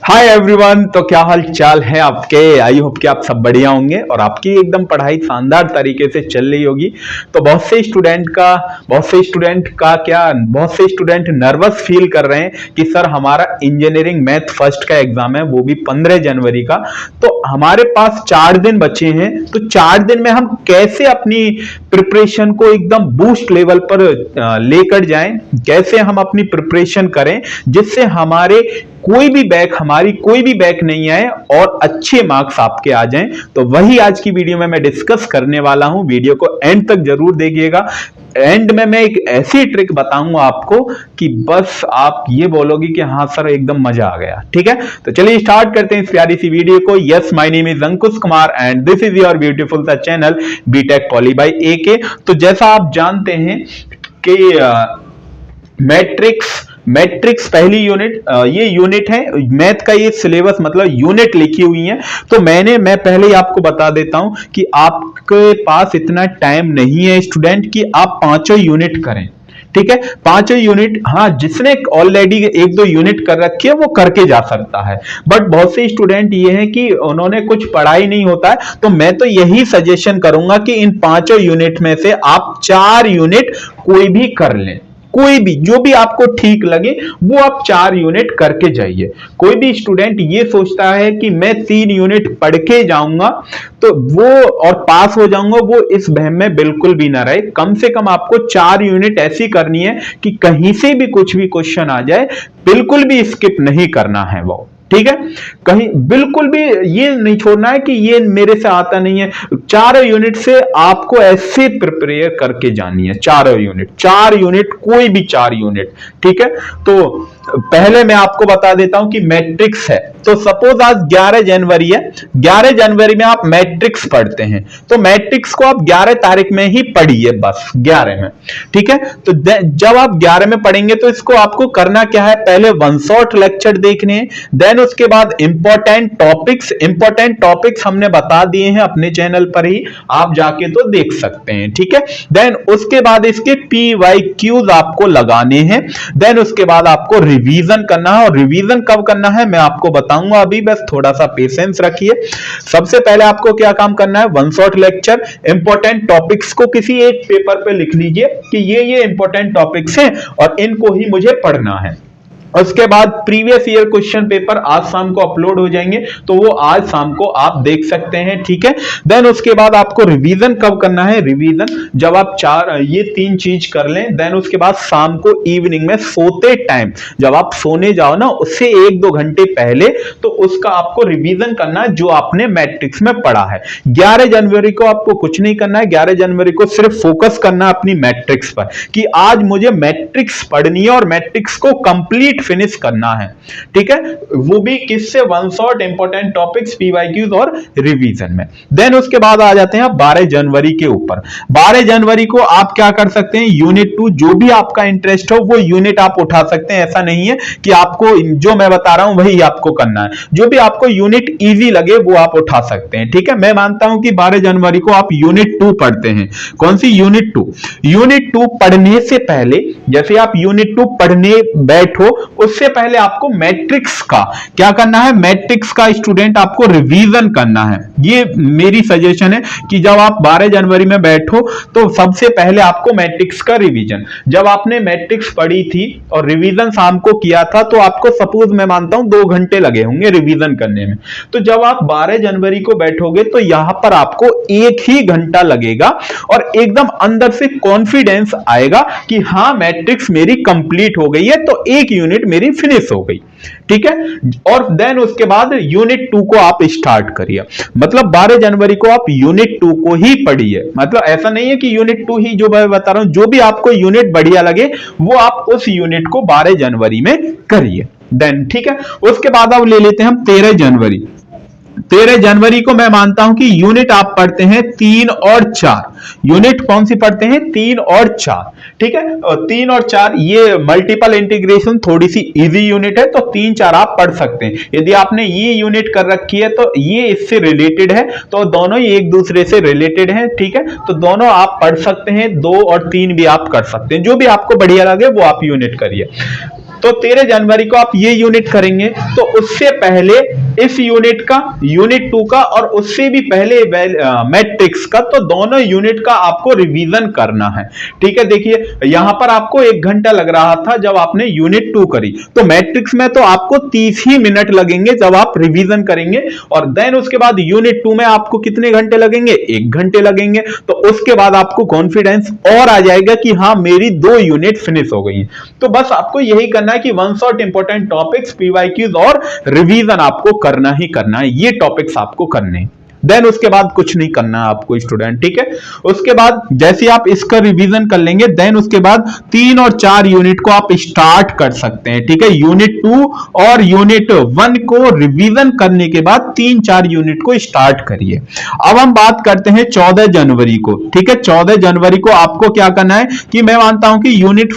Hi everyone. तो क्या हाल चाल है आपके। आई होप कि आप सब बढ़िया होंगे और आपकी एकदम पढ़ाई शानदार तरीके से चल रही होगी। तो बहुत से स्टूडेंट नर्वस फील कर रहे हैं कि सर हमारा इंजीनियरिंग मैथ फर्स्ट का एग्जाम है, वो भी 15 जनवरी का। तो हमारे पास 4 दिन बचे हैं, तो 4 दिन में हम कैसे अपनी प्रिपरेशन को एकदम बूस्ट लेवल पर लेकर जाएं, कैसे हम अपनी प्रिपरेशन करें जिससे हमारी कोई भी बैक नहीं आए और अच्छे मार्क्स आपके आ जाएं। तो वही आज की वीडियो में मैं डिस्कस करने वाला हूं। वीडियो को एंड तक जरूर देखिएगा। एंड में मैं एक ऐसी ट्रिक बताऊंगा आपको कि बस आप ये बोलोगे कि हाँ सर एकदम मजा आ गया। ठीक है, तो चलिए स्टार्ट करते हैं इस प्यारी सी वीडियो को। Yes, my name is Ankush Kumar and this is your beautiful सा channel BTech poly by AK. तो जैसा आप जानते हैं कि मैट्रिक्स पहली यूनिट, ये यूनिट है मैथ का, ये सिलेबस मतलब यूनिट लिखी हुई है। तो मैं पहले ही आपको बता देता हूं कि आपके पास इतना टाइम नहीं है स्टूडेंट कि आप 5 यूनिट करें। ठीक है, 5 यूनिट, हाँ जिसने ऑलरेडी 1-2 यूनिट कर रखी है वो करके जा सकता है। बट बहुत से स्टूडेंट ये है कि उन्होंने कुछ पढ़ा ही नहीं होता है। तो मैं तो यही सजेशन करूंगा कि इन 5 यूनिट में से आप 4 यूनिट कोई भी कर लें। कोई भी जो भी आपको ठीक लगे वो आप 4 यूनिट करके जाइए। कोई भी स्टूडेंट ये सोचता है कि मैं 3 यूनिट पढ़ के जाऊंगा तो वो और पास हो जाऊंगा, वो इस वहम में बिल्कुल भी ना रहे। कम से कम आपको 4 यूनिट ऐसी करनी है कि कहीं से भी कुछ भी क्वेश्चन आ जाए बिल्कुल भी स्किप नहीं करना है वो। ठीक है, कहीं बिल्कुल भी ये नहीं छोड़ना है कि ये मेरे से आता नहीं है। 4 यूनिट से आपको ऐसे प्रिपेयर करके जानी है। 4 यूनिट कोई भी 4 यूनिट। ठीक है, तो पहले मैं आपको बता देता हूं कि मैट्रिक्स है। तो सपोज आज 11 जनवरी है, 11 जनवरी में आप मैट्रिक्स पढ़ते हैं तो मैट्रिक्स को आप 11 तारीख में ही पढ़िए, बस 11 में। ठीक है, तो जब आप 11 में पढ़ेंगे तो इसको आपको करना क्या है, पहले वन शॉट लेक्चर देखने हैं, देन उसके बाद इंपॉर्टेंट टॉपिक्स हमने बता दिए हैं अपने चैनल पर ही, आप जाके तो देख सकते हैं। ठीक है, देन उसके बाद इसके PYQs आपको लगाने हैं। देन उसके बाद आपको रिवीजन करना है, और रिवीजन कब करना है मैं आपको बताऊंगा अभी, बस थोड़ा सा पेशेंस रखिए। सबसे पहले आपको क्या काम करना है, one shot lecture, important topics को किसी एक पेपर पे लिख लीजिए कि ये इंपॉर्टेंट टॉपिक्स हैं और इनको ही मुझे पढ़ना है। उसके बाद प्रीवियस ईयर क्वेश्चन पेपर आज शाम को अपलोड हो जाएंगे, तो वो आज शाम को आप देख सकते हैं। ठीक है, देन उसके बाद आपको रिवीजन कब करना है, रिवीजन जब आप ये 3 चीज कर लें, देन उसके बाद शाम को इवनिंग में सोते टाइम जब आप सोने जाओ ना, उससे 1-2 घंटे पहले तो उसका आपको रिवीजन करना है जो आपने मैट्रिक्स में पढ़ा है। 11 जनवरी को आपको कुछ नहीं करना है, 11 जनवरी को सिर्फ फोकस करना है अपनी मैट्रिक्स पर कि आज मुझे मैट्रिक्स पढ़नी है और मैट्रिक्स को कंप्लीट फिनिश करना है। ठीक है, वो भी किससे, one shot, important topics, PYQs और रिवीजन में। देन उसके बाद आ जाते हैं 12 जनवरी के ऊपर। 12 जनवरी को आप क्या कर सकते हैं, यूनिट 2 जो भी आपका इंटरेस्ट हो वो यूनिट आप उठा सकते हैं। ऐसा नहीं है कि आपको जो मैं बता रहा हूं वही आपको करना है, जो भी आपको यूनिट इजी लगे वो आप उठा सकते हैं। ठीक है, मैं मानता हूं कि 12 जनवरी को आप यूनिट 2 पढ़ते हैं। कौन सी, यूनिट 2। यूनिट 2 पढ़ने से पहले, जैसे आप यूनिट 2 पढ़ने बैठो उससे पहले आपको मैट्रिक्स का क्या करना है, मैट्रिक्स का स्टूडेंट आपको रिवीजन करना है। ये मेरी सजेशन है कि जब आप 12 जनवरी में बैठो तो सबसे पहले आपको मैट्रिक्स का रिवीजन, जब आपने मैट्रिक्स पढ़ी थी और रिवीजन शाम को किया था तो आपको सपोज मैं मानता हूं 2 घंटे लगे होंगे रिवीजन करने में। तो जब आप 12 जनवरी को बैठोगे तो यहां पर आपको 1 ही घंटा लगेगा और एकदम अंदर से कॉन्फिडेंस आएगा कि हां मैट्रिक्स मेरी कंप्लीट हो गई है, तो 1 यूनिट मेरी फिनिश हो गई। ठीक है, और देन उसके बाद यूनिट 2 को आप स्टार्ट करिए। मतलब 12 जनवरी को आप यूनिट 2 को ही पढ़िए। मतलब ऐसा नहीं है कि यूनिट 2 ही, जो मैं बता रहा हूं जो भी आपको यूनिट बढ़िया लगे वो आप उस यूनिट को 12 जनवरी में करिए। देन ठीक है, उसके बाद अब ले लेते हैं हम 13 जनवरी। 13 जनवरी को मैं मानता हूं कि यूनिट आप पढ़ते हैं 3 और 4। यूनिट कौन सी पढ़ते हैं, 3 और 4। ठीक है, 3 और 4 ये मल्टीपल इंटीग्रेशन थोड़ी सी इजी यूनिट है, तो 3-4 आप पढ़ सकते हैं। यदि आपने ये यूनिट कर रखी है तो ये इससे रिलेटेड है, तो दोनों ही एक दूसरे से रिलेटेड है। ठीक है, तो दोनों आप पढ़ सकते हैं, 2 और 3 भी आप कर सकते हैं, जो भी आपको बढ़िया लगे वो आप यूनिट करिए। तो 13 जनवरी को आप ये यूनिट करेंगे, तो उससे पहले इस यूनिट का, यूनिट 2 का, और उससे भी पहले मैट्रिक्स का, तो दोनों यूनिट का आपको रिवीजन करना है। ठीक है, देखिए यहां पर आपको 1 घंटा लग रहा था जब आपने यूनिट 2 करी, तो मैट्रिक्स में तो आपको 30 ही मिनट लगेंगे जब आप रिवीजन करेंगे, और देन उसके बाद यूनिट 2 में आपको कितने घंटे लगेंगे? 1 घंटे लगेंगे। तो उसके बाद आपको कॉन्फिडेंस और आ जाएगा कि हाँ मेरी 2 यूनिट फिनिश हो गई हैं। तो बस आपको यही करना है कि one shot important topics, PYQs और रिवीजन आपको करना ही करना है, ये टॉपिक्स आपको करने हैं। देन उसके बाद कुछ नहीं करना है आपको स्टूडेंट। ठीक है, उसके बाद जैसे आप इसका रिवीजन कर लेंगे, देन उसके बाद 3 और 4 यूनिट को आप स्टार्ट कर सकते हैं। ठीक है, यूनिट 2 और यूनिट 1 को रिवीजन करने के बाद 3-4 यूनिट को स्टार्ट करिए। अब हम बात करते हैं 14 जनवरी को। ठीक है, 14 जनवरी को आपको क्या करना है कि मैं मानता हूं कि यूनिट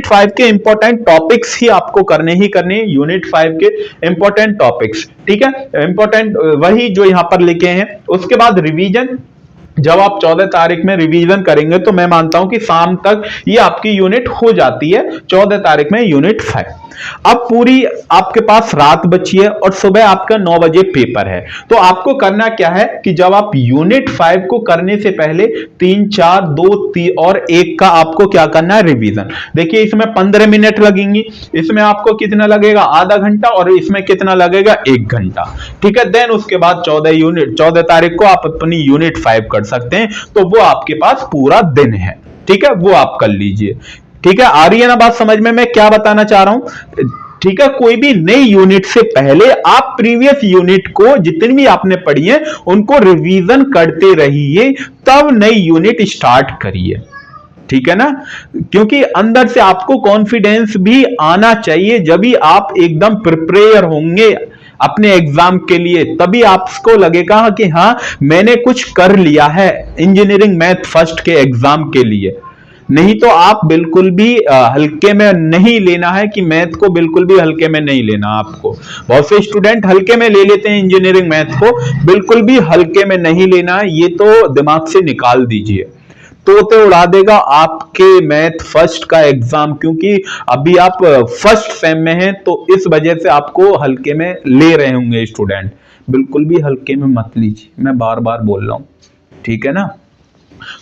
5 के इंपॉर्टेंट टॉपिक्स ही आपको करने ही करने, यूनिट 5 के इंपॉर्टेंट टॉपिक्स। ठीक है, इंपॉर्टेंट वही जो यहां पर लिखे हैं। उसके बाद रिवीजन, जब आप 14 तारीख में रिवीजन करेंगे तो मैं मानता हूं कि शाम तक ये आपकी यूनिट हो जाती है, 14 तारीख में यूनिट 5। अब पूरी आपके पास रात बची है और सुबह आपका 9 बजे पेपर है। तो आपको करना क्या है कि जब आप यूनिट 5 को करने से पहले 3, 4, 2, 3 और 1 का आपको क्या करना है? रिवीजन। देखिए इसमें 15 मिनट लगेंगी, इसमें आपको कितना लगेगा? आधा घंटा, और इसमें कितना लगेगा? 1 घंटा। ठीक है, देन उसके बाद 14 तारीख को आप अपनी यूनिट 5 कर सकते हैं, तो वो आपके पास पूरा दिन है। ठीक है, वो आप कर लीजिए। ठीक है, आ रही है ना बात समझ में मैं क्या बताना चाह रहा हूं? ठीक है, कोई भी नई यूनिट से पहले आप प्रीवियस यूनिट को जितनी भी आपने पढ़ी है उनको रिवीजन करते रहिए, तब नई यूनिट स्टार्ट करिए। ठीक है ना, क्योंकि अंदर से आपको कॉन्फिडेंस भी आना चाहिए। जब भी आप एकदम प्रिपेयर होंगे अपने एग्जाम के लिए, तभी आपको लगेगा कि हाँ मैंने कुछ कर लिया है इंजीनियरिंग मैथ फर्स्ट के एग्जाम के लिए। नहीं तो आप बिल्कुल भी हल्के में नहीं लेना है, कि मैथ को बिल्कुल भी हल्के में नहीं लेना आपको। बहुत से स्टूडेंट हल्के में ले लेते हैं इंजीनियरिंग मैथ को, बिल्कुल भी हल्के में नहीं लेना है, ये तो दिमाग से निकाल दीजिए। तो उड़ा देगा आपके मैथ फर्स्ट का एग्जाम, क्योंकि अभी आप फर्स्ट सेम में हैं, तो इस वजह से आपको हल्के में ले रहे होंगे स्टूडेंट। बिल्कुल भी हल्के में मत लीजिए, मैं बार बार बोल रहा हूं। ठीक है ना,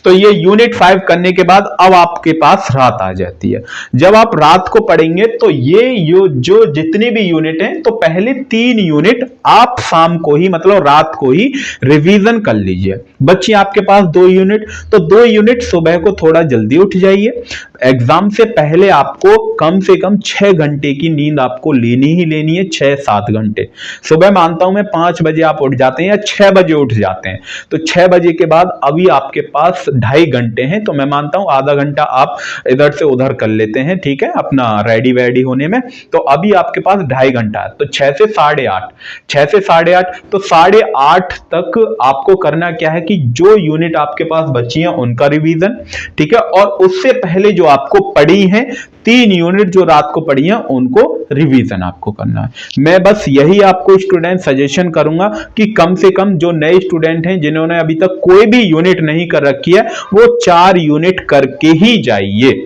तो ये यूनिट 5 करने के बाद अब आपके पास रात आ जाती है। जब आप रात को पढ़ेंगे तो ये जो जितने भी यूनिट हैं, तो पहले 3 यूनिट आप शाम को ही, मतलब रात को ही रिवीजन कर लीजिए। बच्चे आपके पास 2 यूनिट, तो 2 यूनिट सुबह को थोड़ा जल्दी उठ जाइए। एग्जाम से पहले आपको कम से कम 6 घंटे की नींद आपको लेनी ही लेनी है, 6-7 घंटे। सुबह मानता हूं मैं 5 बजे आप उठ जाते हैं या 6 बजे उठ जाते हैं, तो 6 बजे के बाद अभी आपके पास 2.5 घंटे हैं, तो मैं मानता हूं आधा घंटा आप इधर से उधर कर लेते हैं। ठीक है, अपना रेडी वेडी होने में, तो अभी आपके पास 2.5 घंटा है, तो 6 से 8:30, 6 से 8:30, तो 8:30 तक आपको करना क्या है कि जो यूनिट आपके पास बची है उनका रिवीजन। ठीक है, और उससे पहले जो आपको पढ़ी है 3 यूनिट जो रात को पढ़ी है उनको रिवीजन आपको करना है। मैं बस यही आपको स्टूडेंट सजेशन करूंगा कि कम से कम जो नए स्टूडेंट हैं जिन्होंने अभी तक कोई भी यूनिट नहीं कर रखी है, वो 4 यूनिट करके ही जाइए।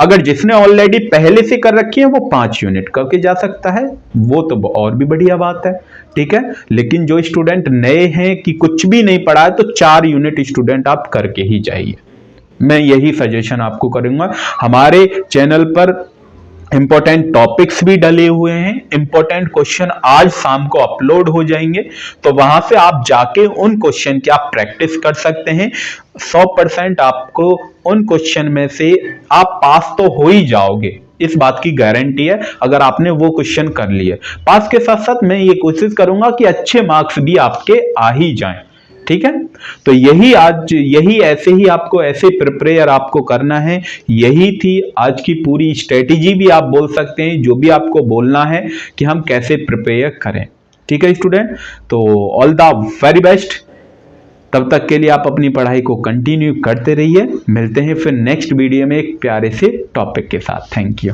अगर जिसने ऑलरेडी पहले से कर रखी है वो 5 यूनिट करके जा सकता है, वो तो और भी बढ़िया बात है। ठीक है, लेकिन जो स्टूडेंट नए हैं कि कुछ भी नहीं पढ़ा है, तो 4 यूनिट स्टूडेंट आप करके ही जाइए। मैं यही सजेशन आपको करूंगा। हमारे चैनल पर इंपॉर्टेंट टॉपिक्स भी डले हुए हैं, इंपॉर्टेंट क्वेश्चन आज शाम को अपलोड हो जाएंगे, तो वहां से आप जाके उन क्वेश्चन की आप प्रैक्टिस कर सकते हैं। 100% आपको उन क्वेश्चन में से आप पास तो हो ही जाओगे, इस बात की गारंटी है, अगर आपने वो क्वेश्चन कर लिए। पास के साथ साथ मैं ये कोशिश करूंगा कि अच्छे मार्क्स भी आपके आ ही जाएं। ठीक है, तो यही ऐसे ही आपको ऐसे प्रिपेयर आपको करना है। यही थी आज की पूरी स्ट्रेटेजी भी आप बोल सकते हैं, जो भी आपको बोलना है कि हम कैसे प्रिपेयर करें। ठीक है स्टूडेंट, तो ऑल द वेरी बेस्ट। तब तक के लिए आप अपनी पढ़ाई को कंटिन्यू करते रहिए। मिलते हैं फिर नेक्स्ट वीडियो में एक प्यारे से टॉपिक के साथ। Thank you.